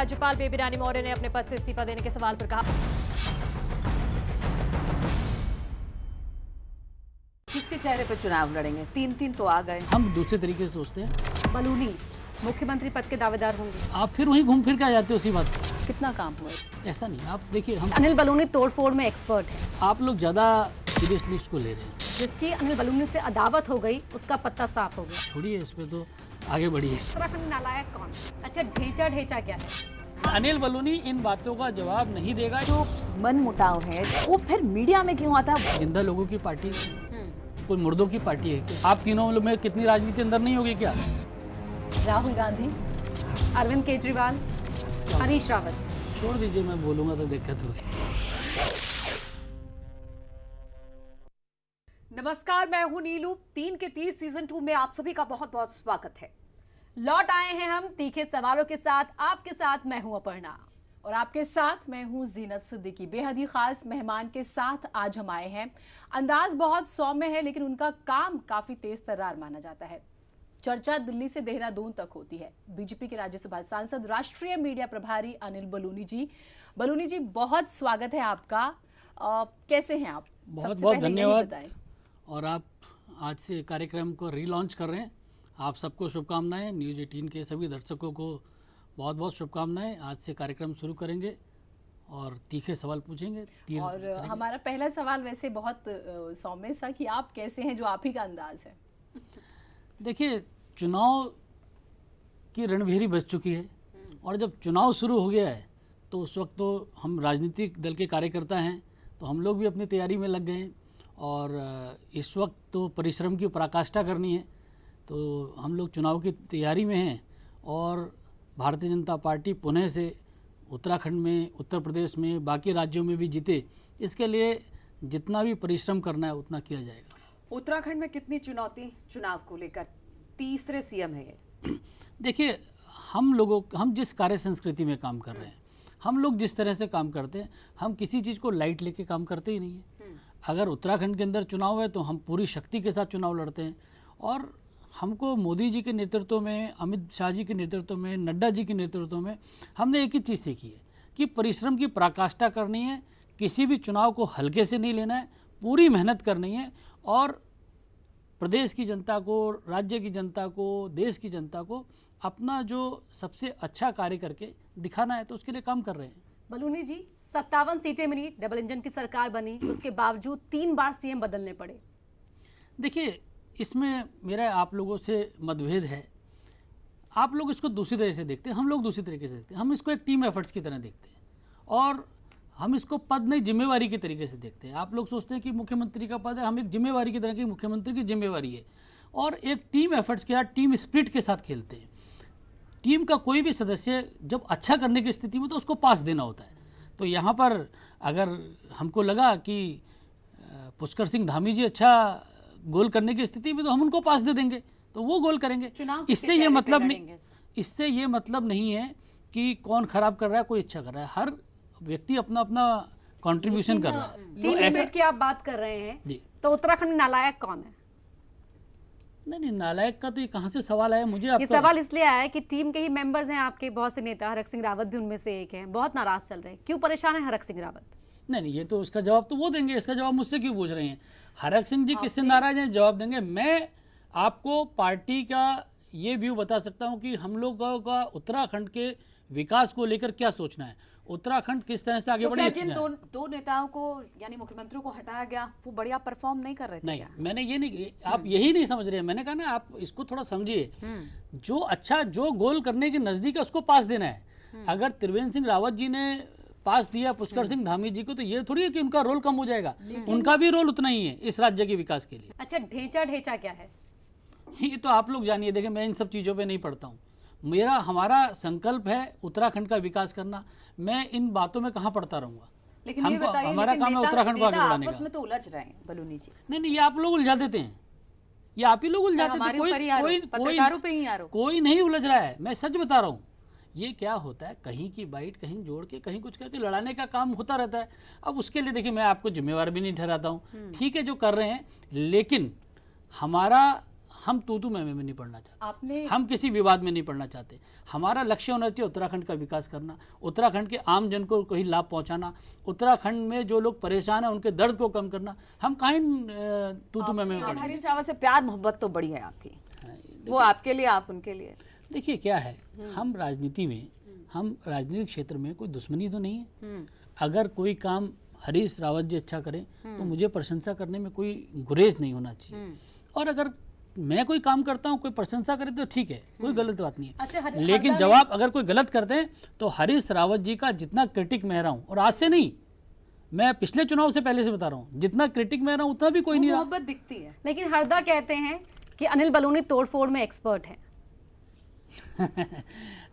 राज्यपाल बेबी रानी मौर्य ने अपने पद से इस्तीफा देने के सवाल पर कहा, किसके चेहरे पर चुनाव लड़ेंगे? तीन तो आ गए। हम दूसरे तरीके से सोचते हैं। बलूनी मुख्यमंत्री पद के दावेदार होंगे। आप फिर वहीं घूम फिर के आ जाते हो उसी बात पे। कितना काम हुआ? ऐसा नहीं, आप देखिए, हम अनिल बलूनी तोड़फोड़ में एक्सपर्ट है। आप लोग ज्यादा सीरियसली इसको ले रहे हैं। जिसकी अनिल बलूनी से अदावत हो गई उसका पत्ता साफ हो गया। छोड़िए, इस पे तो आगे बढ़िए। उत्तराखंड नालायक कौन? अच्छा, ढेंचा क्या है? अनिल बलूनी इन बातों का जवाब नहीं देगा। जो मन मुटाव है वो फिर मीडिया में क्यों आता? जिंदा लोगों की पार्टी कोई मुर्दों की पार्टी है क्या? आप तीनों में कितनी राजनीति अंदर नहीं होगी क्या? राहुल गांधी, अरविंद केजरीवाल, हरीश रावत। छोड़ दीजिए, मैं बोलूंगा तो दिक्कत होगी। नमस्कार, मैं हूं नीलू। 3 के तीर सीजन 2 में आप सभी का बहुत बहुत स्वागत है। लौट आए हैं हम तीखे सवालों के साथ। आपके साथ मैं हूं अपर्णा और आपके साथ मैं हूं जीनत सिद्दीकी। बेहद ही खास मेहमान के साथ आज हम आए हैं। अंदाज बहुत सौम्य है लेकिन उनका काम काफी तेज तर्रार माना जाता है। चर्चा दिल्ली से देहरादून तक होती है। बीजेपी के राज्यसभा सांसद, राष्ट्रीय मीडिया प्रभारी अनिल बलूनी जी। बलूनी जी, बहुत स्वागत है आपका। कैसे हैं आप? बहुत बहुत धन्यवाद। और आप आज से कार्यक्रम को रीलॉन्च कर रहे हैं, आप सबको शुभकामनाएं। न्यूज़ 18 के सभी दर्शकों को बहुत बहुत शुभकामनाएं। आज से कार्यक्रम शुरू करेंगे और तीखे सवाल पूछेंगे। और हमारा पहला सवाल वैसे बहुत सौम्य सा कि आप कैसे हैं, जो आप ही का अंदाज है। देखिए, चुनाव की रणभेरी बज चुकी है और जब चुनाव शुरू हो गया है तो उस वक्त तो हम राजनीतिक दल के कार्यकर्ता हैं, तो हम लोग भी अपनी तैयारी में लग गए हैं। और इस वक्त तो परिश्रम की पराकाष्ठा करनी है, तो हम लोग चुनाव की तैयारी में हैं। और भारतीय जनता पार्टी पुणे से उत्तराखंड में, उत्तर प्रदेश में, बाकी राज्यों में भी जीते, इसके लिए जितना भी परिश्रम करना है उतना किया जाएगा। उत्तराखंड में कितनी चुनौती चुनाव को लेकर? तीसरे सीएम है ये। देखिए, हम जिस कार्य संस्कृति में काम कर रहे हैं, हम लोग जिस तरह से काम करते हैं, हम किसी चीज़ को लाइट लेके काम करते ही नहीं है। अगर उत्तराखंड के अंदर चुनाव है तो हम पूरी शक्ति के साथ चुनाव लड़ते हैं। और हमको मोदी जी के नेतृत्व में, अमित शाह जी के नेतृत्व में, नड्डा जी के नेतृत्व में हमने एक ही चीज़ सीखी है कि परिश्रम की पराकाष्ठा करनी है। किसी भी चुनाव को हल्के से नहीं लेना है, पूरी मेहनत करनी है। और प्रदेश की जनता को, राज्य की जनता को, देश की जनता को अपना जो सबसे अच्छा कार्य करके दिखाना है, तो उसके लिए काम कर रहे हैं। बलूनी जी, 57 सीटें मिली, डबल इंजन की सरकार बनी, उसके बावजूद 3 बार सीएम बदलने पड़े। देखिए, इसमें मेरा आप लोगों से मतभेद है। आप लोग इसको दूसरी तरह से देखते हैं, हम लोग दूसरी तरीके से देखते हैं। हम इसको एक टीम एफर्ट्स की तरह देखते हैं और हम इसको पद नहीं, जिम्मेवारी के तरीके से देखते हैं। आप लोग सोचते हैं कि मुख्यमंत्री का पद है, हम एक जिम्मेवारी की तरह की, मुख्यमंत्री की जिम्मेवारी है। और एक टीम एफर्ट्स के साथ, टीम स्पिरिट के साथ खेलते हैं। टीम का कोई भी सदस्य जब अच्छा करने की स्थिति में तो उसको पास देना होता है। तो यहाँ पर अगर हमको लगा कि पुष्कर सिंह धामी जी अच्छा गोल करने की स्थिति में, तो हम उनको पास दे देंगे, तो वो गोल करेंगे। इससे ये मतलब नहीं है कि कौन खराब कर रहा है, कोई अच्छा कर रहा है। हर व्यक्ति अपना अपना कंट्रीब्यूशन कर रहा है। टीम स्पिरिट की आप बात कर रहे हैं जी, तो उत्तराखंड नालायक कौन है? नहीं, नालायक का तो ये कहाँ से सवाल आया मुझे? ये सवाल इसलिए आया है कि टीम के ही मेंबर्स हैं आपके, बहुत से नेता, हरक सिंह रावत भी उनमें से एक हैं, बहुत नाराज चल रहे हैं। क्यों परेशान है हरक सिंह रावत? नहीं, ये तो इसका जवाब तो वो देंगे, इसका जवाब मुझसे क्यों पूछ रहे हैं? हरक सिंह जी किससे नाराज हैं, जवाब देंगे। मैं आपको पार्टी का ये व्यू बता सकता हूँ कि हम लोगों का उत्तराखंड के विकास को लेकर क्या सोचना है, उत्तराखंड किस तरह से आगे बढ़े। जिन दो नेताओं को, यानी मुख्यमंत्री को हटाया गया, वो बढ़िया परफॉर्म नहीं कर रहे थे? नहीं, मैंने ये नहीं, आप यही नहीं समझ रहे। मैंने कहा ना, आप इसको थोड़ा समझिए। जो अच्छा, जो गोल करने के नजदीक है उसको पास देना है। अगर त्रिवेंद्र सिंह रावत जी ने पास दिया पुष्कर सिंह धामी जी को, तो ये थोड़ी है कि उनका रोल कम हो जाएगा। उनका भी रोल उतना ही है इस राज्य के विकास के लिए। अच्छा, ढेंचा क्या है? ये तो आप लोग जानिए। देखिए, मैं इन सब चीज़ों पे नहीं पढ़ता हूँ। हमारा संकल्प है उत्तराखंड का विकास करना। मैं इन बातों में कहाँ पढ़ता रहूँगा? लेकिन ये बताइए, हमारा काम है उत्तराखंड को आगे बढ़ाने का। आपस में तो उलझ रहे हैं बलूनी जी। नहीं, ये आप लोग उलझा देते हैं, ये आप ही लोग उलझाते हैं। कोई नहीं उलझ रहा है, मैं सच बता रहा हूँ। ये क्या होता है, कहीं की बाइट कहीं जोड़ के, कहीं कुछ करके लड़ाने का काम होता रहता है। अब उसके लिए देखिए, मैं आपको जिम्मेवार भी नहीं ठहराता हूँ। ठीक है जो कर रहे हैं, लेकिन हम तू मैं में नहीं पड़ना चाहते, आपने हम किसी विवाद में नहीं पड़ना चाहते। हमारा लक्ष्य होना चाहिए उत्तराखंड का विकास करना, उत्तराखंड के आम जन को कहीं लाभ पहुंचाना, उत्तराखंड में जो लोग परेशान हैं उनके दर्द को कम करना। हम कहीं तू मैं में पड़ेंगे। हरीश रावत से प्यार मोहब्बत तो बड़ी है आपकी, वो आपके लिए, आप उनके लिए। देखिए क्या है, हम राजनीति में, हम राजनीतिक क्षेत्र में कोई दुश्मनी तो नहीं है। अगर कोई काम हरीश रावत जी अच्छा करें तो मुझे प्रशंसा करने में कोई गुरेज नहीं होना चाहिए, और अगर मैं कोई काम करता हूँ कोई प्रशंसा करे तो ठीक है, कोई गलत बात नहीं है। अच्छा, लेकिन जब आप अगर कोई गलत करते हैं तो हरीश रावत जी का जितना क्रिटिक मैं रहा हूँ, और आज से नहीं, मैं पिछले चुनाव से पहले से बता रहा हूँ, जितना क्रिटिक मैं रहा हूँ उतना भी कोई नहीं रहा। मोहब्बत दिखती है। लेकिन हरदा कहते हैं कि अनिल बलूनी तोड़फोड़ में एक्सपर्ट है।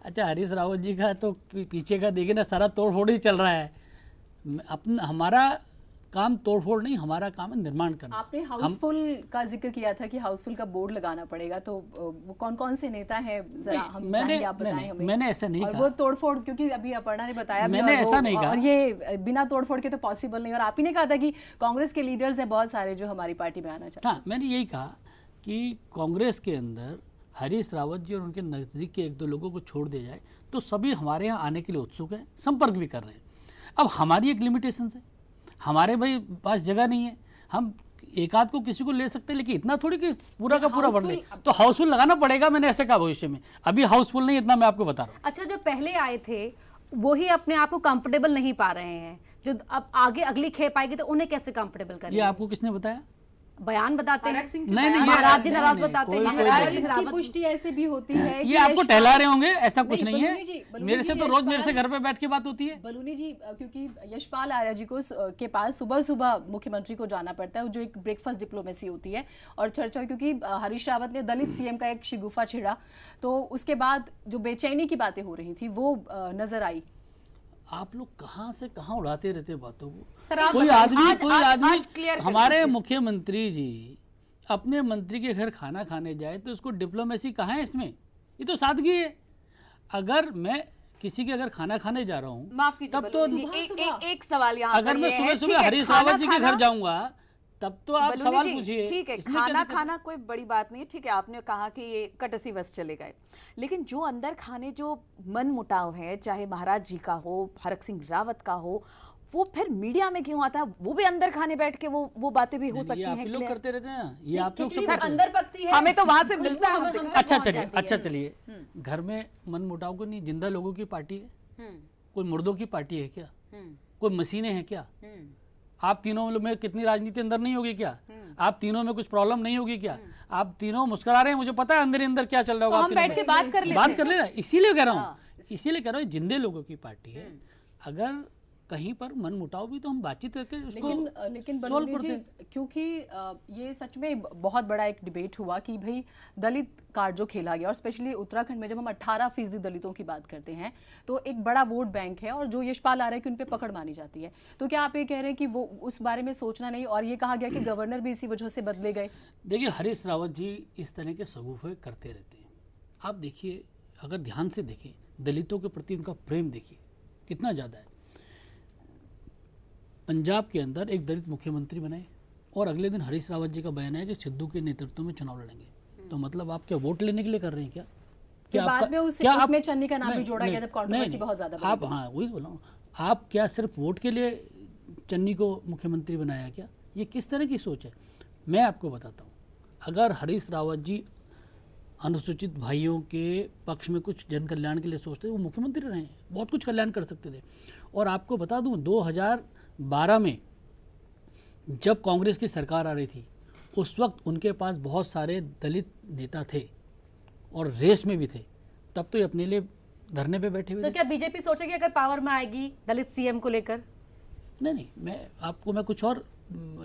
अच्छा, हरीश रावत जी का तो पीछे का देखिए ना, सारा तोड़फोड़ ही चल रहा है। अपना हमारा काम तोड़फोड़ नहीं, हमारा काम है निर्माण करना। आपने हाउसफुल का जिक्र किया था कि हाउसफुल का बोर्ड लगाना पड़ेगा, तो वो कौन कौन से नेता हैं, जरा हम चाहेंगे आप बताएं हमें। मैंने ऐसा नहीं और कहा। वो तोड़फोड़, क्योंकि अभी अपर्णा ने बताया भी, मैंने और ऐसा नहीं कहा। और ये बिना तोड़फोड़ के तो पॉसिबल नहीं। और आप ही ने कहा था कि कांग्रेस के लीडर्स हैं बहुत सारे जो हमारी पार्टी में आना चाहते हैं। हाँ, मैंने यही कहा कि कांग्रेस के अंदर हरीश रावत जी और उनके नज़दीक के एक दो लोगों को छोड़ दिया जाए तो सभी हमारे यहाँ आने के लिए उत्सुक हैं, संपर्क भी कर रहे हैं। अब हमारी एक लिमिटेशन है, हमारे भाई पास जगह नहीं है, हम एक आध को किसी को ले सकते हैं, लेकिन इतना थोड़ी कि पूरा का पूरा भर ले, तो हाउसफुल लगाना पड़ेगा। मैंने ऐसे कहा भविष्य में, अभी हाउसफुल नहीं, इतना मैं आपको बता रहा हूँ। अच्छा, जो पहले आए थे वो ही अपने आप को कंफर्टेबल नहीं पा रहे हैं, जो अब आगे अगली खेप आएगी तो उन्हें कैसे कंफर्टेबल ये करेंगे? आपको किसने बताया? बयान बताते हैं, हरक सिंह के नहीं, बयान- ये- महाराज जी नहीं, नाराज नहीं, बताते कोई- हैं, कोई महाराज नहीं। जी इसकी रावत- पुष्टि ऐसे भी होती है कि ये आपको यशपाल- टहला रहे होंगे, ऐसा कुछ नहीं, नहीं बलूनी जी, है। बलूनी मेरे से जी, तो रोज मेरे से यशपाल- घर पे बैठ के बात होती है। बलूनी जी, क्योंकि यशपाल आर्या जी को के पास सुबह सुबह मुख्यमंत्री को जाना पड़ता है, जो एक ब्रेकफास्ट डिप्लोमेसी होती है और चर्चा, क्योंकि हरीश रावत ने दलित सीएम का एक शिगुफा छेड़ा, तो उसके बाद जो बेचैनी की बातें हो रही थी वो नजर आई। आप लोग कहाँ से कहाँ उड़ाते रहते बातों को। सर, आप कोई बताइए, आदमी आज- कोई आज- आदमी आज clear कर हमारे दीजिए। मुख्यमंत्री जी अपने मंत्री के घर खाना खाने जाए तो उसको डिप्लोमेसी कहाँ है इसमें? ये तो सादगी है। अगर मैं किसी के अगर खाना खाने जा रहा हूँ, माफ कीजिए तब तो बलूनी जी, एक सवाल यहाँ अगर पर मैं ये सुबह है, सुबह ठीक है, हरीश खाना रावत जी के घर खाना- जाऊंगा तब तो आप बलूनी सवाल जी, पूछिए। ठीक है, इसमें क्या खाना दिक्कत है? खाना कोई बड़ी बात नहीं है, ठीक है, आपने कहा कि ये कटसी वश चले गए, लेकिन जो अंदर खाने जो मन मुटाव है, चाहे महाराज जी का हो, हरक सिंह रावत का हो, वो फिर मीडिया में क्यों आता है? वो भी अंदर खाने बैठ के वो बातें भी हो ये सकती आप हैं ही लोग clear। करते रहते हैं ना, ये आप लोग सब खिचड़ी करते हैं। अंदर पकती है, हमें तो वहां से मिलता है, हम हम तक अच्छा पहुंच चलिए, जाती है। अच्छा चलिए, घर में मन मुटाव को नहीं, जिंदा लोगों की पार्टी है, कोई मुर्दों की पार्टी है क्या? कोई मशीनें हैं क्या? आप तीनों में कितनी राजनीति अंदर नहीं होगी क्या? आप तीनों में कुछ प्रॉब्लम नहीं होगी क्या? आप तीनों मुस्कुरा रहे हैं, मुझे पता है अंदर ही अंदर क्या चल रहा होगा। तो आप हम तीनों बैठ के में। बात कर लेते बात हैं। कर लेना, इसीलिए कह रहा हूँ, इसीलिए कह रहा हूँ, जिंदे लोगों की पार्टी है। अगर कहीं पर मन मुटाव भी तो हम बातचीत करके उसको लेकिन solve बलूनी करते जी, हैं। क्योंकि ये सच में बहुत बड़ा एक डिबेट हुआ कि भाई दलित कार्ड जो खेला गया, और स्पेशली उत्तराखंड में जब हम 18% दलितों की बात करते हैं तो एक बड़ा वोट बैंक है, और जो यशपाल आ रहा है कि उन पे पकड़ मानी जाती है, तो क्या आप ये कह रहे हैं कि वो उस बारे में सोचना नहीं, और ये कहा गया कि गवर्नर भी इसी वजह से बदले गए? देखिए, हरीश रावत जी इस तरह के सगुफे करते रहते हैं। आप देखिए, अगर ध्यान से देखें, दलितों के प्रति उनका प्रेम देखिए कितना ज़्यादा है। पंजाब के अंदर एक दलित मुख्यमंत्री बनाए और अगले दिन हरीश रावत जी का बयान है कि सिद्धू के नेतृत्व में चुनाव लड़ेंगे। तो मतलब आप क्या वोट लेने के लिए कर रहे हैं क्या? फिर बाद आपका- में क्या आप- उसमें चन्नी का नाम भी नहीं, जोड़ा गया नहीं, जब कंट्रोवर्सी नहीं, बहुत ज्यादा आप बढ़ी। हाँ वही बोला हूँ, आप क्या सिर्फ वोट के लिए चन्नी को मुख्यमंत्री बनाया क्या? ये किस तरह की सोच है? मैं आपको बताता हूँ, अगर हरीश रावत जी अनुसूचित भाइयों के पक्ष में कुछ जन कल्याण के लिए सोचते, वो मुख्यमंत्री रहे, बहुत कुछ कल्याण कर सकते थे। और आपको बता दूं, 2012 में जब कांग्रेस की सरकार आ रही थी, उस वक्त उनके पास बहुत सारे दलित नेता थे और रेस में भी थे, तब तो ये अपने लिए धरने पे बैठे हुए तो थे। क्या बीजेपी सोचेगी अगर पावर में आएगी दलित सीएम को लेकर? नहीं, मैं कुछ और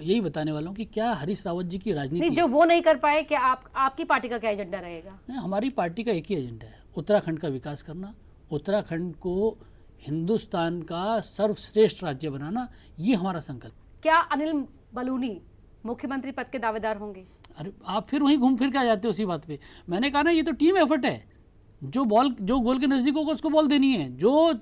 यही बताने वाला हूँ कि क्या हरीश रावत जी की राजनीति नहीं, जो वो नहीं कर पाए, क्या आपकी पार्टी का क्या एजेंडा रहेगा? नहीं, हमारी पार्टी का एक ही एजेंडा है, उत्तराखंड का विकास करना, उत्तराखंड को हिंदुस्तान का सर्वश्रेष्ठ राज्य बनाना, ये हमारा संकल्प। क्या अनिल बलूनी मुख्यमंत्री पद के दावेदार होंगे? अरे आप फिर वहीं घूम फिर के आ जाते हो उसी बात पे। मैंने कहा ना, ये तो टीम एफर्ट है। जो गोल के नज़दीक होगा उसको बॉल देनी है, जो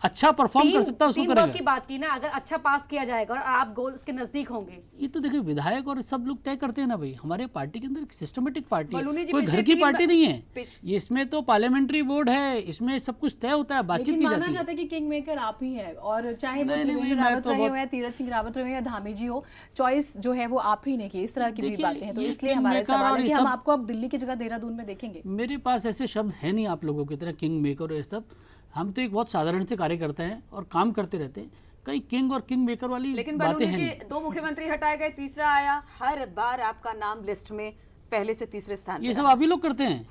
अच्छा परफॉर्म कर सकता है उसको टीम वर्क की करेगा। बात की ना, अगर अच्छा पास किया जाएगा और आप गोल उसके नजदीक होंगे। ये तो देखिए विधायक और सब लोग तय करते हैं ना भाई, हमारे पार्टी के अंदर सिस्टमेटिक पार्टी बलूनी है, जी कोई पिछले घर की 3 पार्टी नहीं है। पिछ- ये इसमें तो पार्लियामेंट्री बोर्ड है, इसमें सब कुछ तय होता है, बातचीत लेकिन की माना जाती है। जाता है कि किंग मेकर आप ही हैं, और चाहे वो नहीं, नहीं, त्रिवेंद्र मैं रावत तो रहे बहुत- हो या तीरथ सिंह रावत रहे हो या धामी जी हो, चॉइस जो है वो आप ही ने की, इस तरह की भी देखिए, बातें हैं। तो ये इसलिए किंग हमारा मेकर सवाल और है कि ये हम सब- आपको अब दिल्ली की जगह देहरादून में देखेंगे। मेरे पास ऐसे शब्द है नहीं आप लोगों की तरह किंग मेकर और ये सब। हम तो एक बहुत साधारण से कार्यकर्ता हैं और काम करते रहते हैं, कहीं किंग और किंग मेकर वाली लेकिन बातें बलूनी हैं जी नहीं। 2 मुख्यमंत्री हटाए गए, तीसरा आया, हर बार आपका नाम लिस्ट में पहले से तीसरे स्थान ये पे सब रहा। आप ही लोग करते हैं,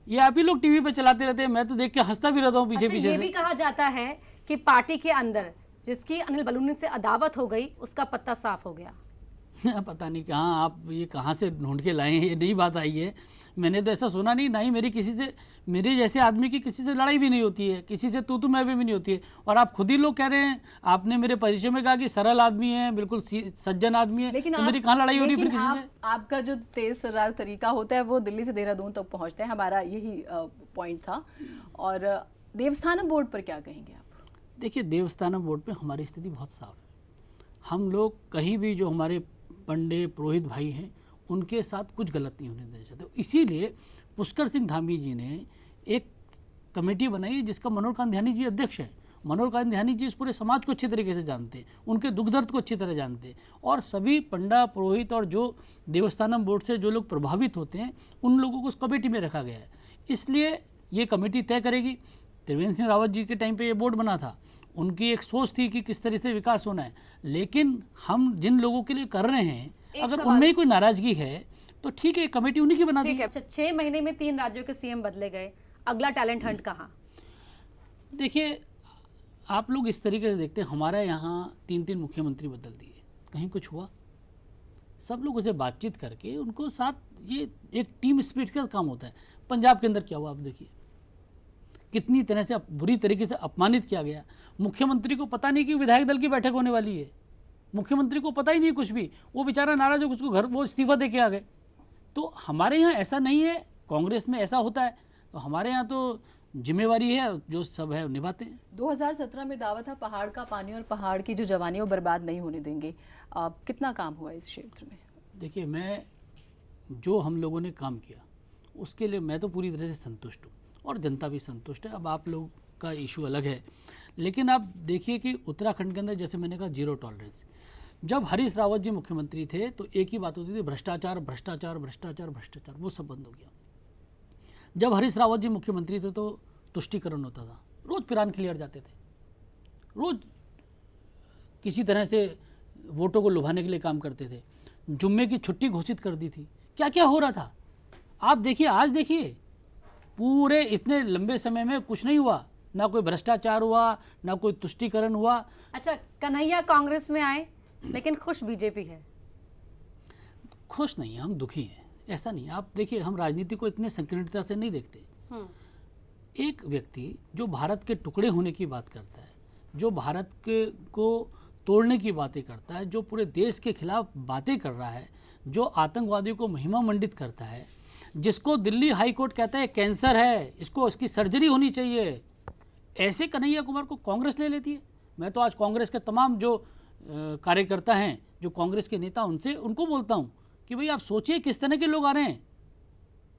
ये आप ही लोग टीवी पे चलाते रहते हैं, मैं तो देख के हंसता भी रहता हूँ पीछे अच्छा, पीछे ये से। भी कहा जाता है कि पार्टी के अंदर जिसकी अनिल बलूनी से अदावत हो गई उसका पत्ता साफ हो गया। पता नहीं कहाँ आप ये कहाँ से ढूंढ के लाए हैं, ये नई बात आई है। मैंने तो ऐसा सुना नहीं, ना ही मेरी किसी से, मेरे जैसे आदमी की किसी से लड़ाई भी नहीं होती है, किसी से तू मैं भी नहीं होती है। और आप खुद ही लोग कह रहे हैं, आपने मेरे परिचय में कहा कि सरल आदमी है, बिल्कुल सज्जन आदमी है, लेकिन तो मेरी कहाँ लड़ाई हो रही है फिर किसी से? आपका जो तेज तर्रार तरीका होता है वो दिल्ली से देहरादून तक पहुंचता है, हमारा यही पॉइंट था। और देवस्थानम बोर्ड पर क्या कहेंगे आप? देखिए, देवस्थानम बोर्ड पे हमारी स्थिति बहुत साफ है। हम लोग कहीं भी जो हमारे पंडे पुरोहित भाई हैं उनके साथ कुछ गलत नहीं होने देना चाहते। इसीलिए पुष्कर सिंह धामी जी ने एक कमेटी बनाई जिसका मनोहर कांध्यानी जी अध्यक्ष है। मनोहर कांध्यानी जी इस पूरे समाज को अच्छे तरीके से जानते हैं, उनके दुख दर्द को अच्छी तरह जानते हैं, और सभी पंडा पुरोहित और जो देवस्थानम बोर्ड से जो लोग प्रभावित होते हैं उन लोगों को उस कमेटी में रखा गया है। इसलिए ये कमेटी तय करेगी। त्रिवेंद्र सिंह रावत जी के टाइम पे ये बोर्ड बना था, उनकी एक सोच थी कि किस तरह से विकास होना है, लेकिन हम जिन लोगों के लिए कर रहे हैं अगर उनमें ही कोई नाराजगी है तो ठीक है, कमेटी उन्हीं की बना दी। अच्छा, 6 महीने में 3 राज्यों के सीएम बदले गए, अगला टैलेंट हंट कहाँ? देखिए, आप लोग इस तरीके से देखते हैं, हमारे यहाँ 3-3 मुख्यमंत्री बदल दिए, कहीं कुछ हुआ? सब लोग उसे बातचीत करके उनको साथ, ये एक टीम स्पिरिट का काम होता है। पंजाब के अंदर क्या हुआ आप देखिए, कितनी तरह से बुरी तरीके से अपमानित किया गया। मुख्यमंत्री को पता नहीं कि विधायक दल की बैठक होने वाली है, मुख्यमंत्री को पता ही नहीं कुछ भी, वो बेचारा नाराज हो उसको घर वो इस्तीफा दे के आ गए। तो हमारे यहाँ ऐसा नहीं है, कांग्रेस में ऐसा होता है, तो हमारे यहाँ तो जिम्मेवारी है, जो सब है निभाते हैं। 2017 में दावा था पहाड़ का पानी और पहाड़ की जो जवानी वो बर्बाद नहीं होने देंगे, कितना काम हुआ इस क्षेत्र में? देखिए, मैं जो हम लोगों ने काम किया उसके लिए मैं तो पूरी तरह से संतुष्ट हूँ और जनता भी संतुष्ट है। अब आप लोग का इशू अलग है, लेकिन आप देखिए कि उत्तराखंड के अंदर जैसे मैंने कहा जीरो टॉलरेंस। जब हरीश रावत जी मुख्यमंत्री थे तो एक ही बात होती थी, भ्रष्टाचार भ्रष्टाचार भ्रष्टाचार भ्रष्टाचार, वो सब बंद हो गया। जब हरीश रावत जी मुख्यमंत्री थे तो तुष्टीकरण होता था, रोज पिरान क्लियर जाते थे, रोज किसी तरह से वोटों को लुभाने के लिए काम करते थे, जुम्मे की छुट्टी घोषित कर दी थी, क्या क्या हो रहा था आप देखिए। आज देखिए, पूरे इतने लंबे समय में कुछ नहीं हुआ, ना कोई भ्रष्टाचार हुआ, ना कोई तुष्टीकरण हुआ। अच्छा, कन्हैया कांग्रेस में आए लेकिन खुश बीजेपी है। खुश नहीं है, हम दुखी हैं, ऐसा नहीं। आप देखिए, हम राजनीति को इतने संकीर्णता से नहीं देखते। एक व्यक्ति जो भारत के टुकड़े होने की बात करता है, जो भारत के को तोड़ने की बातें करता है, जो पूरे देश के खिलाफ बातें कर रहा है, जो आतंकवादियों को महिमा मंडित करता है, जिसको दिल्ली हाई कोर्ट कहता है कैंसर है, इसकी सर्जरी होनी चाहिए, ऐसे कन्हैया कुमार को कांग्रेस ले लेती है। मैं तो आज कांग्रेस के तमाम जो कार्यकर्ता हैं, जो कांग्रेस के नेता, उनको बोलता हूं कि भाई आप सोचिए किस तरह के लोग आ रहे हैं।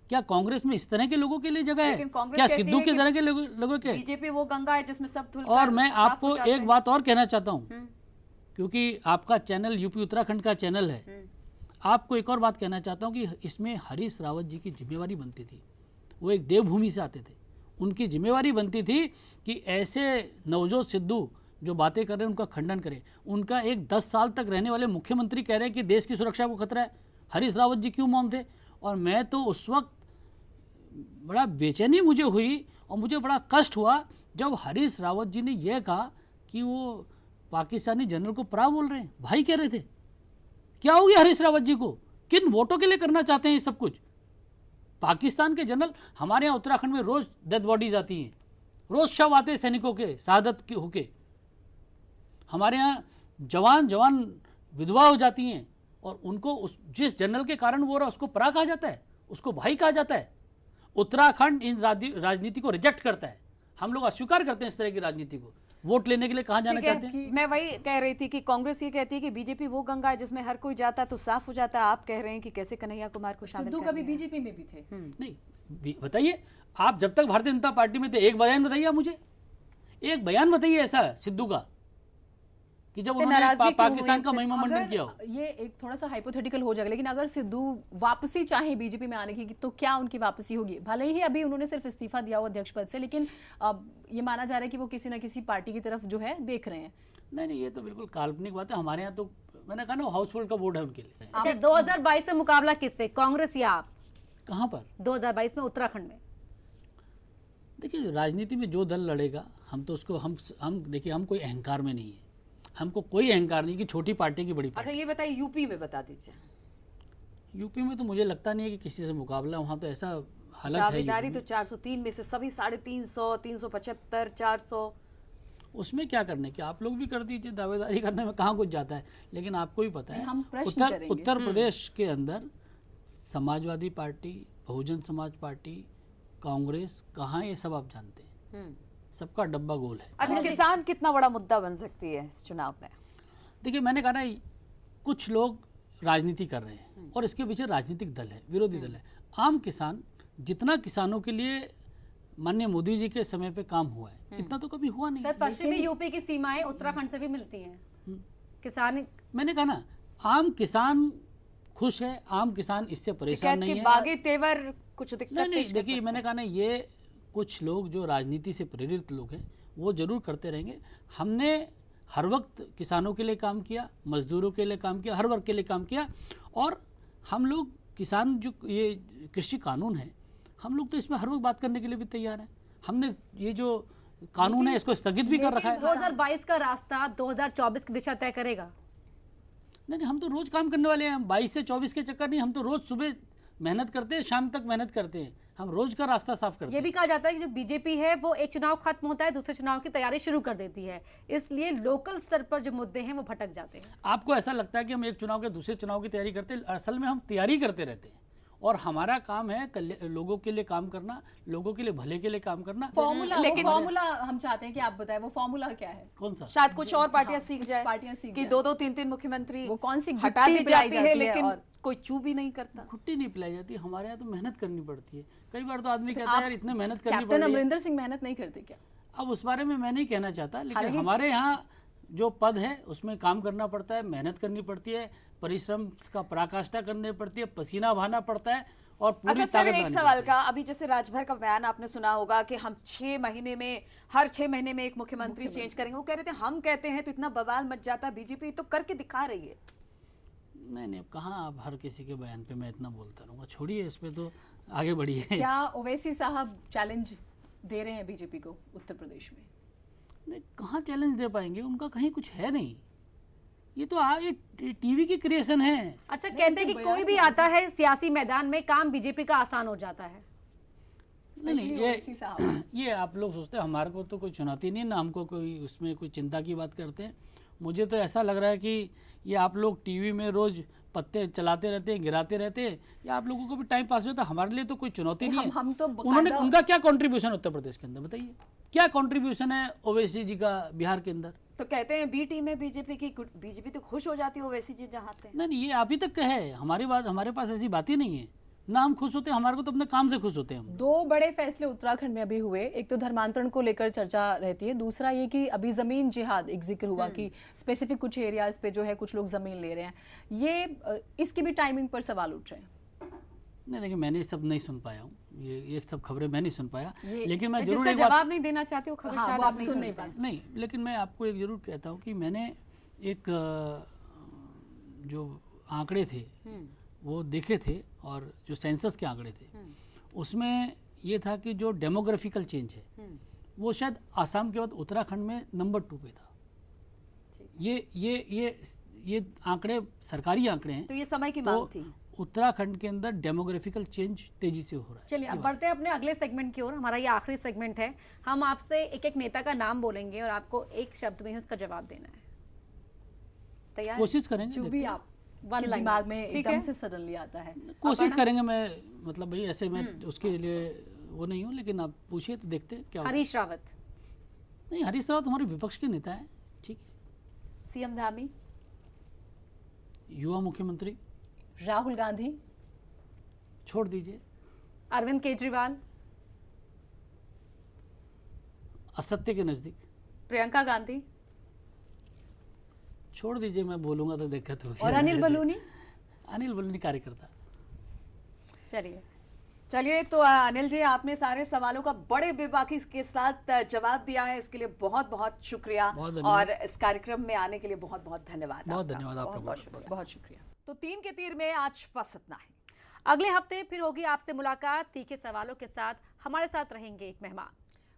क्या कांग्रेस में इस तरह के लोगों के लिए जगह है? क्या सिद्धू के तरह के लोगों के? बीजेपी वो गंगा है जिसमें सब धुल और मैं आपको एक बात और कहना चाहता हूं, क्योंकि आपका चैनल यूपी उत्तराखंड का चैनल है, आपको एक और बात कहना चाहता हूं कि इसमें हरीश रावत जी की जिम्मेवारी बनती थी। वो एक देवभूमि से आते थे, उनकी जिम्मेवारी बनती थी कि ऐसे नवजोत सिद्धू जो बातें कर रहे हैं उनका खंडन करें। उनका एक 10 साल तक रहने वाले मुख्यमंत्री कह रहे हैं कि देश की सुरक्षा को खतरा है, हरीश रावत जी क्यों मौन थे? और मैं तो उस वक्त बड़ा बेचैनी मुझे हुई और मुझे बड़ा कष्ट हुआ जब हरीश रावत जी ने यह कहा कि वो पाकिस्तानी जनरल को परा बोल रहे हैं। भाई कह रहे थे, क्या हो गया हरीश रावत जी को? किन वोटों के लिए करना चाहते हैं ये सब कुछ? पाकिस्तान के जनरल, हमारे यहाँ उत्तराखंड में रोज डेड बॉडीज आती हैं, रोज शव आते हैं सैनिकों के शहादत के होके। हमारे यहाँ जवान विधवा हो जाती हैं और उनको जिस जनरल के कारण वो रहा उसको परा कहा जाता है, उसको भाई कहा जाता है। उत्तराखंड इन राजनीति को रिजेक्ट करता है। हम लोग अस्वीकार करते हैं इस तरह की राजनीति को। वोट लेने के लिए कहाँ जाना ठीक है, चाहते हैं? मैं वही कह रही थी कि कांग्रेस ये कहती है कि बीजेपी वो गंगा है जिसमें हर कोई जाता तो साफ हो जाता। आप कह रहे हैं कि कैसे कन्हैया कुमार को शामिल सिद्धू कर कभी रहे हैं। बीजेपी में भी थे। नहीं, बताइए आप जब तक भारतीय जनता पार्टी में थे, एक बयान बताइए आप मुझे, एक बयान बताइए ऐसा सिद्धू का कि जब उन्होंने नाराजगी क्यों पाकिस्तान हुई? का महिमा मंडन अगर किया हो। ये एक थोड़ा सा हाइपोथेटिकल हो जाएगा, लेकिन अगर सिद्धू वापसी चाहे बीजेपी में आने की तो क्या उनकी वापसी होगी? भले ही अभी उन्होंने सिर्फ इस्तीफा दिया हो अध्यक्ष पद से, लेकिन अब ये माना जा रहा है कि वो किसी ना किसी पार्टी की तरफ जो है देख रहे हैं। नहीं, ये तो बिल्कुल काल्पनिक बात है। हमारे यहाँ तो मैंने कहा ना हाउस होल्ड का वोट है उनके लिए। अच्छा, 2022 में मुकाबला किससे, कांग्रेस या आप? कहाँ पर? 2022 में उत्तराखंड में। देखिए राजनीति में जो दल लड़ेगा, हम तो उसको हम देखिए, हम कोई अहंकार में नहीं है, हमको कोई अहंकार नहीं कि छोटी पार्टी की बड़ी पार्टी। अच्छा, ये बताइए यूपी में बता दीजिए। यूपी में तो मुझे लगता नहीं है कि किसी से मुकाबला, वहाँ तो ऐसा हालत है दावेदारी यूपी तो 403 में से सभी 350, 375, 400। उसमें क्या करने की, आप लोग भी कर दीजिए, दावेदारी करने में कहाँ कुछ जाता है। लेकिन आपको भी पता है हम प्रश्न करेंगे। उत्तर प्रदेश के अंदर समाजवादी पार्टी, बहुजन समाज पार्टी, कांग्रेस, कहाँ ये सब आप जानते हैं, सबका डब्बा गोल है। अच्छा, किसान कितना बड़ा मुद्दा बन सकती है इस चुनाव में? देखिए मैंने कहा ना, कुछ लोग राजनीति कर रहे हैं और इसके पीछे राजनीतिक दल है, विरोधी दल है। आम किसान, जितना किसानों के लिए माननीय मोदी जी के समय पे काम हुआ है, इतना तो कभी हुआ नहीं। सर, पश्चिमी यूपी की सीमाएं उत्तराखंड से भी मिलती हैं। किसान, मैंने कहा ना, आम किसान खुश है, आम किसान इससे परेशान नहीं है। बागी तेवर कुछ दिक्कत नहीं, पेश कर देखिए सकते मैंने कहा ना, ये कुछ लोग जो राजनीति से प्रेरित लोग हैं वो जरूर करते रहेंगे। हमने हर वक्त किसानों के लिए काम किया, मजदूरों के लिए काम किया, हर वर्ग के लिए काम किया। और हम लोग किसान, जो ये कृषि कानून है, हम लोग तो इसमें हर वक्त बात करने के लिए भी तैयार हैं। हमने ये जो कानून है इसको स्थगित भी कर रखा है। 2022 का रास्ता 2024 की दिशा तय करेगा। नहीं, हम तो रोज काम करने वाले हैं। हम 22 से 24 के चक्कर नहीं, हम तो रोज सुबह मेहनत करते हैं, शाम तक मेहनत करते हैं। हम रोज का रास्ता साफ करते ये हैं। भी कहा जाता है कि जो बीजेपी है वो एक चुनाव खत्म होता है, दूसरे चुनाव की तैयारी शुरू कर देती है, इसलिए लोकल स्तर पर जो मुद्दे हैं वो भटक जाते हैं। आपको ऐसा लगता है कि हम एक चुनाव के दूसरे चुनाव की तैयारी करते हैं, असल में हम तैयारी करते रहते हैं। और हमारा काम है लोगों के लिए काम करना, लोगों के लिए भले के लिए काम करना। लेकिन फॉर्मूला हम चाहते हैं कि आप बताएं, वो फॉर्मूला क्या है? कौन सा? शायद कुछ और पार्टियां सीख कुछ जाए, पार्टियां सीख कि जाएं। 2-2, 3-3 मुख्यमंत्री वो कौन सी हटा दी गुत्थी पिलाई जाती है, है लेकिन और कोई चू भी नहीं करता। खुट्टी नहीं पिलाई जाती, हमारे यहाँ तो मेहनत करनी पड़ती है। कई बार तो आदमी कहता है यार इतने मेहनत करनी कैप्टन पड़ रही है। अमरिंदर सिंह मेहनत नहीं करते क्या? अब उस बारे में मैं नहीं कहना चाहता, लेकिन हालांकि- हमारे यहाँ जो पद है उसमें काम करना पड़ता है, मेहनत करनी पड़ती है, परिश्रम का पराकाष्ठा करनी पड़ती है, पसीना बहाना पड़ता है और पूरी अच्छा सर, ताकत एक लगानी सवाल पड़ती का, अभी जैसे राजभर का बयान आपने सुना होगा कि हम 6 महीने में, हर 6 महीने में एक मुख्यमंत्री चेंज करेंगे। वो कह रहे थे हम कहते हैं तो इतना बवाल मच जाता, बीजेपी तो करके दिखा रही है। है। नहीं, कहाँ आप हर किसी के बयान पे मैं इतना बोलता रहूँगा, छोड़िए इस पे, तो आगे बढ़िए। क्या ओवैसी साहब चैलेंज दे रहे हैं बीजेपी को उत्तर प्रदेश में? नहीं, कहाँ चैलेंज दे पाएंगे, उनका कहीं कुछ है नहीं। ये तो ये टीवी की क्रिएशन है। अच्छा, कहते हैं कि कोई भी आता है सियासी मैदान में, काम बीजेपी का आसान हो जाता है। नहीं, Especially ओवैसी साहब। ये आप लोग सोचते हैं, हमारे को तो कोई चुनौती नहीं है ना, हमको कोई उसमें कोई चिंता की बात करते हैं। मुझे तो ऐसा लग रहा है कि ये आप लोग टीवी में रोज पत्ते चलाते रहते हैं, गिराते रहते हैं, या आप लोगों को भी टाइम पास होता है। हमारे लिए तो कोई चुनौती नहीं है। हम तो उन्होंने, उनका क्या कंट्रीब्यूशन उत्तर प्रदेश के अंदर बताइए, क्या कंट्रीब्यूशन है ओवैसी जी का बिहार के अंदर? तो कहते हैं बी टीम में बीजेपी की, बीजेपी तो खुश हो जाती है ओवैसी जी जहाँ थे। नहीं, ये आप ही तक का है, हमारे पास ऐसी बात ही नहीं है ना। हम खुश होते हैं, हमारे को तो अपने काम से खुश होते हैं हम। 2 बड़े फैसले उत्तराखंड में अभी हुए। एक तो धर्मांतरण को लेकर चर्चा रहती है, दूसरा ये कि अभी जमीन जिहाद एक जिक्र हुआ कि स्पेसिफिक कुछ एरियाज पे जो है कुछ लोग जमीन ले रहे हैं। ये इसकी भी टाइमिंग पर सवाल उठ रहे हैं। नहीं, देखिए मैंने सब नहीं सुन पाया हूँ, ये सब खबरें मैं नहीं सुन पाया, लेकिन मैं जिसका जरूर एक बात, जवाब नहीं देना चाहते वो खबर हाँ, शायद वो आप आप नहीं सुन सुन नहीं पाए। पाते। नहीं, लेकिन मैं आपको एक जरूर कहता हूँ कि मैंने एक जो आंकड़े थे वो देखे थे, और जो सेंसस के आंकड़े थे उसमें ये था कि जो डेमोग्राफिकल चेंज है वो शायद आसाम के बाद उत्तराखंड में नंबर 2 पे था। ये आंकड़े सरकारी आंकड़े हैं। तो ये समय की मांग थी। उत्तराखंड के अंदर डेमोग्राफिकल चेंज तेजी से हो रहा है। चलिए अब बढ़ते हैं अपने अगले सेगमेंट की ओर। हमारा ये आखिरी सेगमेंट है। हम आपसे एक एक नेता का नाम बोलेंगे और आपको एक शब्द में ही उसका जवाब देना है। तैयार? कोशिश करेंगे, जो भी देखते हैं। आप One के line। दिमाग में ठीक एकदम है। से सडनली आता है। कोशिश करेंगे। मैं मतलब भाई ऐसे मैं उसके लिए वो नहीं हूँ, लेकिन आप पूछिए तो देखते हैं क्या होता है। हरीश रावत, नहीं, हरीश रावत हमारे विपक्ष के नेता है, ठीक है। सीएम धामी, युवा मुख्यमंत्री, राहुल गांधी, छोड़ दीजिए। अरविंद केजरीवाल, असत्य के नज़दीक, प्रियंका गांधी छोड़ दीजिए, मैं बोलूँगा तो दिक्कत होगी। और अनिल बलूनी। अनिल बलूनी कार्यकर्ता। चलिए चलिए, तो अनिल जी, आपने सारे सवालों का बड़े बेबाकी के साथ जवाब दिया है, इसके लिए बहुत बहुत शुक्रिया। बहुत धन्यवाद। और इस कार्यक्रम में आने के लिए बहुत बहुत धन्यवाद। बहुत आपका। धन्यवाद आपका। बहुत शुक्रिया। बहुत शुक्रिया। तो 3 के तीर में आज बस इतना है। अगले हफ्ते फिर होगी आपसे मुलाकात तीखे सवालों के साथ। हमारे साथ रहेंगे एक मेहमान,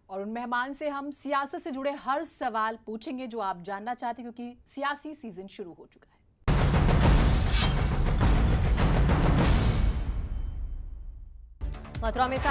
और उन मेहमान से हम सियासत से जुड़े हर सवाल पूछेंगे जो आप जानना चाहते हैं, क्योंकि सियासी सीजन शुरू हो चुका है। मथुरा में